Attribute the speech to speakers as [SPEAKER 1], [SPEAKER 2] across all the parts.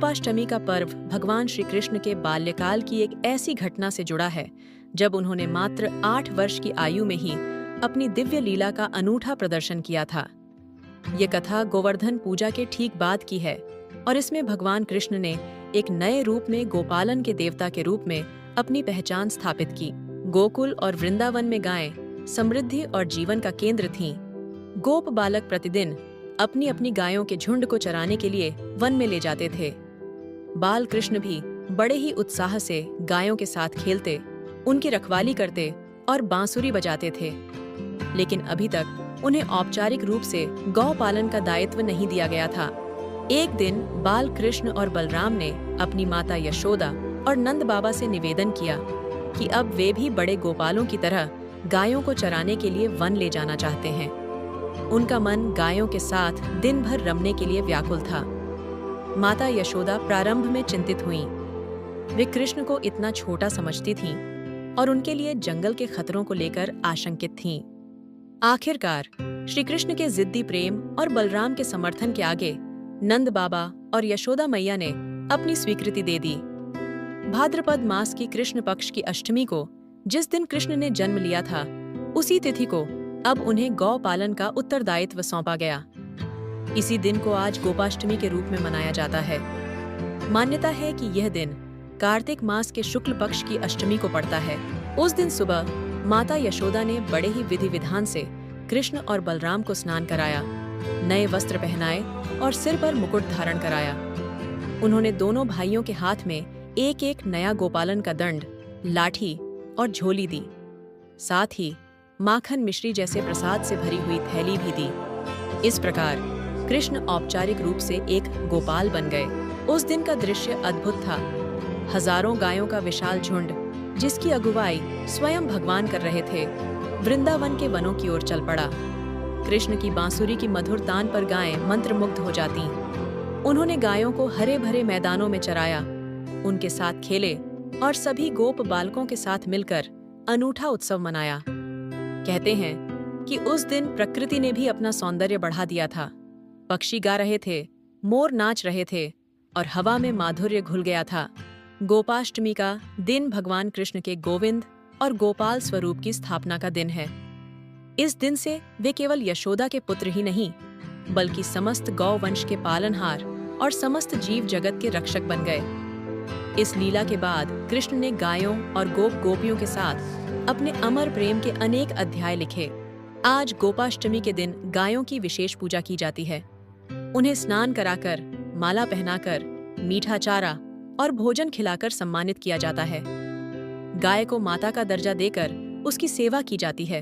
[SPEAKER 1] गोपाष्टमी का पर्व भगवान श्री कृष्ण के बाल्यकाल की एक ऐसी घटना से जुड़ा है जब उन्होंने मात्र 8 वर्ष की आयु में ही अपनी दिव्य लीला का अनूठा प्रदर्शन किया था। ये कथा गोवर्धन पूजा के ठीक बाद की है और इसमें भगवान कृष्ण ने एक नए रूप में गोपालन के देवता के रूप में अपनी पहचान स्थापित की। गोकुल और वृंदावन में गायें समृद्धि और जीवन का केंद्र थीं। गोप बालक प्रतिदिन अपनी अपनी गायों के झुंड को चराने के लिए वन में ले जाते थे। बाल कृष्ण भी बड़े ही उत्साह से गायों के साथ खेलते, उनकी रखवाली करते और बांसुरी बजाते थे। लेकिन अभी तक उन्हें औपचारिक रूप से गौ पालन का दायित्व नहीं दिया गया था। एक दिन बाल कृष्ण और बलराम ने अपनी माता यशोदा और नंद बाबा से निवेदन किया कि अब वे भी बड़े गोपालों की तरह गायों को चराने के लिए वन ले जाना चाहते हैं। उनका मन गायों के साथ दिन भर रमने के लिए व्याकुल था। माता यशोदा प्रारंभ में चिंतित हुईं। वे कृष्ण को इतना छोटा समझती थीं और उनके लिए जंगल के खतरों को लेकर आशंकित थीं। आखिरकार श्री कृष्ण के जिद्दी प्रेम और बलराम के समर्थन के आगे नंद बाबा और यशोदा मैया ने अपनी स्वीकृति दे दी। भाद्रपद मास की कृष्ण पक्ष की अष्टमी को, जिस दिन कृष्ण ने जन्म लिया था, उसी तिथि को अब उन्हें गौ पालन का उत्तरदायित्व सौंपा गया। इसी दिन को आज गोपाष्टमी के रूप में मनाया जाता है। मान्यता है कि यह दिन कार्तिक मास के शुक्ल पक्ष की अष्टमी को पड़ता है। उस दिन सुबह माता यशोदा ने बड़े ही विधि विधान से कृष्ण और बलराम को स्नान कराया, नए वस्त्र पहनाए और सिर पर मुकुट धारण कराया। उन्होंने दोनों भाइयों के हाथ में एक एक नया गोपालन का दंड, लाठी और झोली दी। साथ ही माखन मिश्री जैसे प्रसाद से भरी हुई थैली भी दी। इस प्रकार कृष्ण औपचारिक रूप से एक गोपाल बन गए। उस दिन का दृश्य अद्भुत था। हजारों गायों का विशाल झुंड, जिसकी अगुवाई स्वयं भगवान कर रहे थे, वृंदावन के वनों की ओर चल पड़ा। कृष्ण की बांसुरी की मधुर तान पर गायें मंत्रमुग्ध हो जातीं। उन्होंने गायों को हरे भरे मैदानों में चराया, उनके साथ खेले और सभी गोप बालकों के साथ मिलकर अनूठा उत्सव मनाया। कहते हैं कि उस दिन प्रकृति ने भी अपना सौंदर्य बढ़ा दिया था। पक्षी गा रहे थे, मोर नाच रहे थे और हवा में माधुर्य घुल गया था। गोपाष्टमी का दिन भगवान कृष्ण के गोविंद और गोपाल स्वरूप की स्थापना का दिन है। इस दिन से वे केवल यशोदा के पुत्र ही नहीं, बल्कि समस्त गौ वंश के पालनहार और समस्त जीव जगत के रक्षक बन गए। इस लीला के बाद कृष्ण ने गायों और गोप गोपियों के साथ अपने अमर प्रेम के अनेक अध्याय लिखे। आज गोपाष्टमी के दिन गायों की विशेष पूजा की जाती है। उन्हें स्नान कराकर, माला पहनाकर, मीठा चारा और भोजन खिलाकर सम्मानित किया जाता है। गाय को माता का दर्जा देकर उसकी सेवा की जाती है।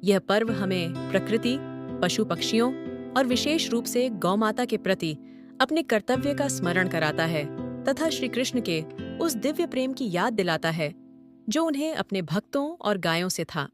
[SPEAKER 1] यह पर्व हमें प्रकृति, पशु पक्षियों और विशेष रूप से गौ माता के प्रति अपने कर्तव्य का स्मरण कराता है तथा श्री कृष्ण के उस दिव्य प्रेम की याद दिलाता है जो उन्हें अपने भक्तों और गायों से था।